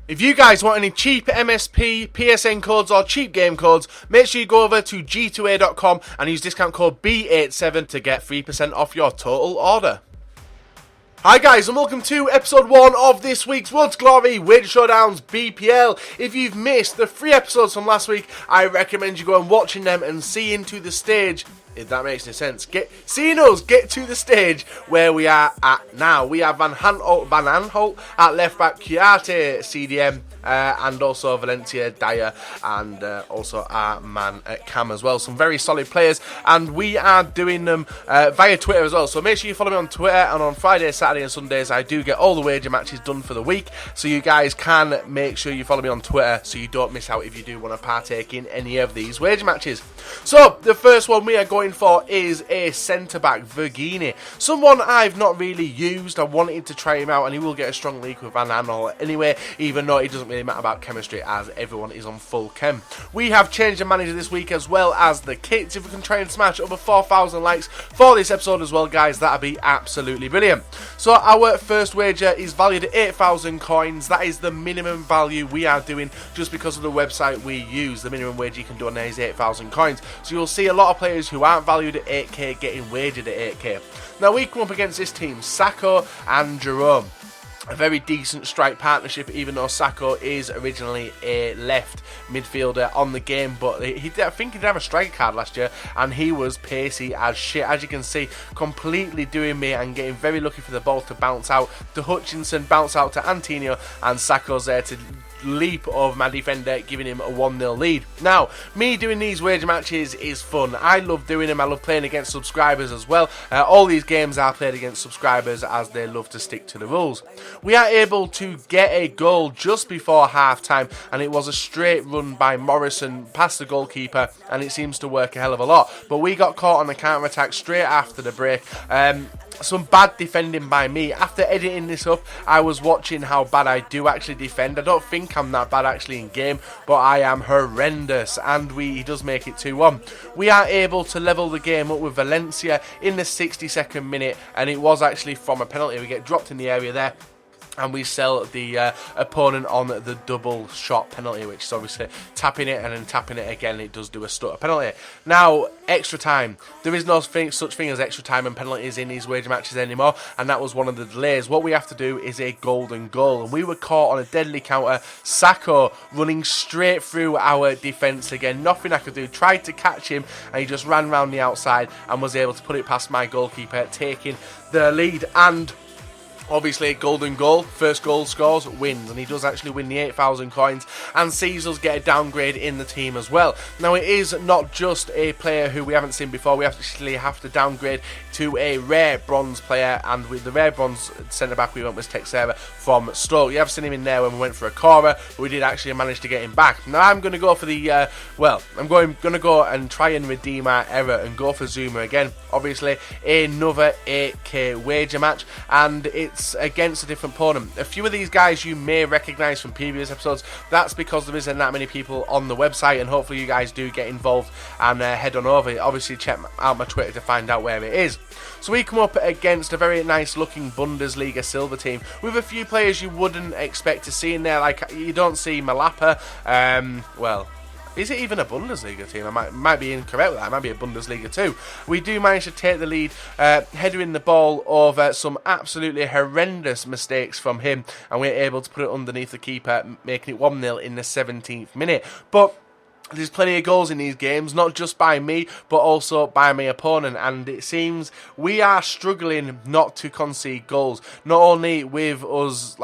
If you guys want any cheap MSP, PSN codes or cheap game codes, make sure you go over to g2a.com and use discount code B87 to get 3% off your total order. Hi guys and welcome to episode 1 of this week's World's Glory WAGER Showdowns BPL. If you've missed the 3 episodes from last week, I recommend you go and watching them and seeing to the stage, if that makes any sense, seeing us get to the stage where we are at now. We have Van Aanholt at left back, Chiarte CDM, and also Valencia, Dyer, and also our man at Cam as well. Some very solid players, and we are doing them via Twitter as well. So make sure you follow me on Twitter, and on Fridays, Saturdays and Sundays I do get all the wager matches done for the week. So you guys can make sure you follow me on Twitter so you don't miss out if you do want to partake in any of these wager matches. So the first one we are going for is a centre-back, Vergini. Someone I've not really used. I wanted to try him out, and he will get a strong league with Van Aanholt anyway, even though it doesn't really matter about chemistry as everyone is on full chem. We have changed the manager this week as well as the kits. If we can try and smash over 4,000 likes for this episode as well, guys, that'd be absolutely brilliant. So our first wager is valued at 8,000 coins. That is the minimum value we are doing just because of the website we use. The minimum wager you can do on there is 8,000 coins. So you'll see a lot of players who aren't valued at 8k getting wagered at 8k. Now we come up against this team, Sacco and Jerome. A very decent strike partnership, even though Sacco is originally a left midfielder on the game, but I think he did have a striker card last year, and he was pacey as shit. As you can see, completely doing me and getting very lucky for the ball to bounce out to Hutchinson, bounce out to Antonio, and Sacco's there to leap over my defender, giving him a 1-0 lead. Now, me doing these wager matches is fun. I love doing them. I love playing against subscribers as well. All these games are played against subscribers as they love to stick to the rules. We are able to get a goal just before half time, and it was a straight run by Morrison past the goalkeeper, and it seems to work a hell of a lot. But we got caught on the counter attack straight after the break. Some bad defending by me. After editing this up, I was watching how bad I do actually defend. I don't think I'm that bad actually in game, but I am horrendous, and he does make it 2-1. We are able to level the game up with Valencia in the 62nd minute, and it was actually from a penalty. We get dropped in the area there, and we sell the opponent on the double shot penalty, which is obviously tapping it and then tapping it again. It does do a stutter penalty. Now, extra time. There is no such thing as extra time and penalties in these wager matches anymore, and that was one of the delays. What we have to do is a golden goal, and we were caught on a deadly counter. Sacco running straight through our defence again. Nothing I could do. Tried to catch him, and he just ran round the outside and was able to put it past my goalkeeper, taking the lead. And obviously, golden goal, first goal scores, wins, and he does actually win the 8,000 coins and sees us get a downgrade in the team as well. Now, it is not just a player who we haven't seen before. We actually have to downgrade to a rare bronze player, and with the rare bronze centre-back we went was Texera from Stoke. You have seen him in there when we went for a corner, but we did actually manage to get him back. Now, I'm going to go for the, I'm going to go and try and redeem our error and go for Zuma again. Obviously, another 8k wager match, and it's against a different opponent. A few of these guys you may recognise from previous episodes. That's because there isn't that many people on the website, and hopefully you guys do get involved and head on over. Obviously check out my Twitter to find out where it is. So we come up against a very nice looking Bundesliga silver team with a few players you wouldn't expect to see in there. Like, you don't see Malapa. Is it even a Bundesliga team? I might be incorrect with that. It might be a Bundesliga too. We do manage to take the lead, headering the ball over some absolutely horrendous mistakes from him, and we're able to put it underneath the keeper, making it 1-0 in the 17th minute. But there's plenty of goals in these games, not just by me, but also by my opponent, and it seems we are struggling not to concede goals. Not only with us,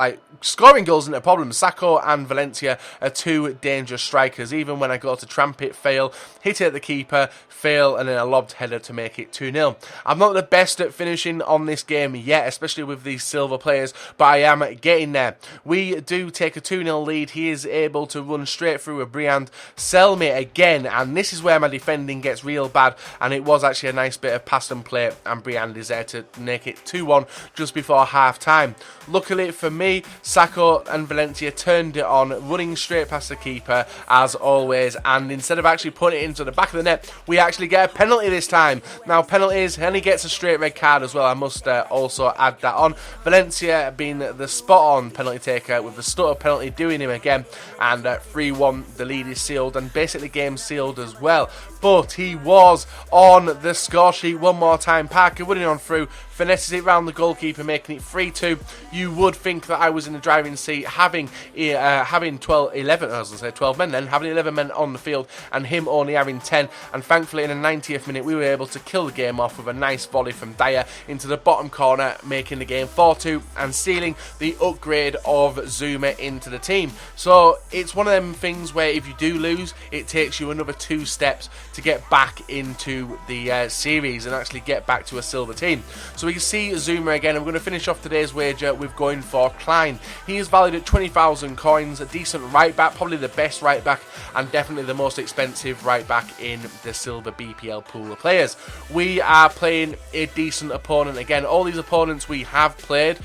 scoring goals isn't a problem. Sacco and Valencia are two dangerous strikers. Even when I go to tramp it, fail, hit it at the keeper, fail, and then a lobbed header to make it 2-0. I'm not the best at finishing on this game yet, especially with these silver players, but I am getting there. We do take a 2-0 lead. He is able to run straight through a Briand, sell tell me again, and this is where my defending gets real bad, and it was actually a nice bit of pass and play, and Briand is there to make it 2-1 just before half time. Luckily for me, Sacco and Valencia turned it on, running straight past the keeper as always, and instead of actually putting it into the back of the net, we actually get a penalty this time. Now penalties, and he gets a straight red card as well, I must also add that on. Valencia being the spot on penalty taker with the stutter penalty doing him again, and 3-1, the lead is sealed, and basically game sealed as well. But he was on the score sheet one more time. Parker running on through, finesses it round the goalkeeper, making it 3-2. You would think that I was in the driving seat, having 12 men then, having 11 men on the field, and him only having 10. And thankfully in the 90th minute, we were able to kill the game off with a nice volley from Dyer into the bottom corner, making the game 4-2 and sealing the upgrade of Zuma into the team. So it's one of them things where if you do lose, it takes you another 2 steps to get back into the series and actually get back to a silver team. So we can see Zuma again, and we're going to finish off today's wager with going for CLYNE. He is valued at 20,000 coins, a decent right back, probably the best right back, and definitely the most expensive right back in the silver BPL pool of players. We are playing a decent opponent again. All these opponents we have played,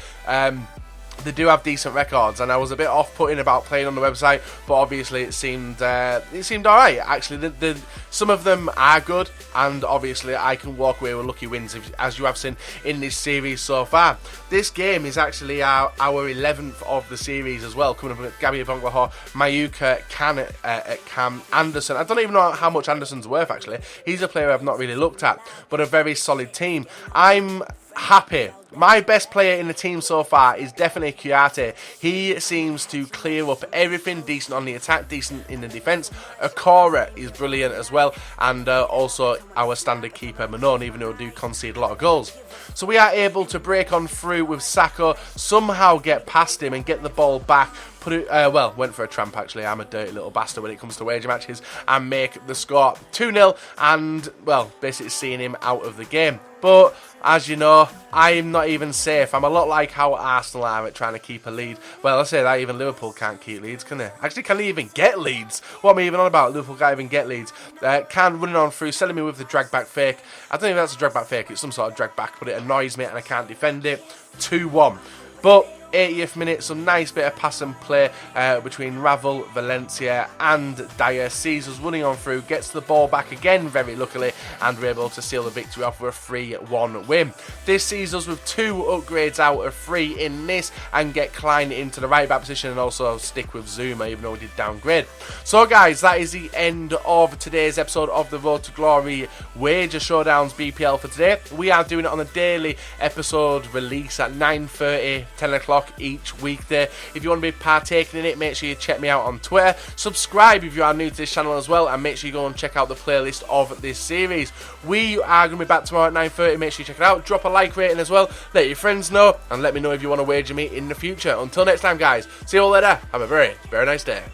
they do have decent records, and I was a bit off-putting about playing on the website, but obviously it seemed alright. Actually, some of them are good, and obviously I can walk away with lucky wins, as you have seen in this series so far. This game is actually our 11th of the series as well, coming up with Gabby Bonglaho, Mayuka, Cam, Anderson. I don't even know how much Anderson's worth, actually. He's a player I've not really looked at, but a very solid team. I'm happy. My best player in the team so far is definitely Kuyate. He seems to clear up everything, decent on the attack, decent in the defence. Okora is brilliant as well, and also our standard keeper Manon, even though we do concede a lot of goals. So we are able to break on through with Sacco, somehow get past him and get the ball back. Went for a tramp actually. I'm a dirty little bastard when it comes to wager matches, and make the score 2-0, and well, basically seeing him out of the game. But as you know, I'm not even safe. I'm a lot like how Arsenal are at trying to keep a lead. Well, I say that even Liverpool can't keep leads, can they? Actually, can they even get leads? What am I even on about? Liverpool can't even get leads. Can running on through, selling me with the drag back fake. I don't know if that's a drag back fake. It's some sort of drag back, but it annoys me and I can't defend it. 2-1. But 80th minute, some nice bit of pass and play between Ravel, Valencia and Dyer. Caesar's running on through, gets the ball back again very luckily, and we're able to seal the victory off with a 3-1 win. This sees us with 2 upgrades out of 3 in this, and get CLYNE into the right back position, and also stick with Zuma even though we did downgrade. So guys, that is the end of today's episode of the Road to Glory Wager Showdowns BPL for today. We are doing it on a daily episode release at 9:30, 10 o'clock each weekday. If you want to be partaking in it, make sure you check me out on Twitter. Subscribe if you are new to this channel as well, and make sure you go and check out the playlist of this series. We are going to be back tomorrow at 9:30. Make sure you check it out. Drop a like rating as well. Let your friends know, and let me know if you want to wager me in the future. Until next time, guys. See you all later. Have a very, very nice day.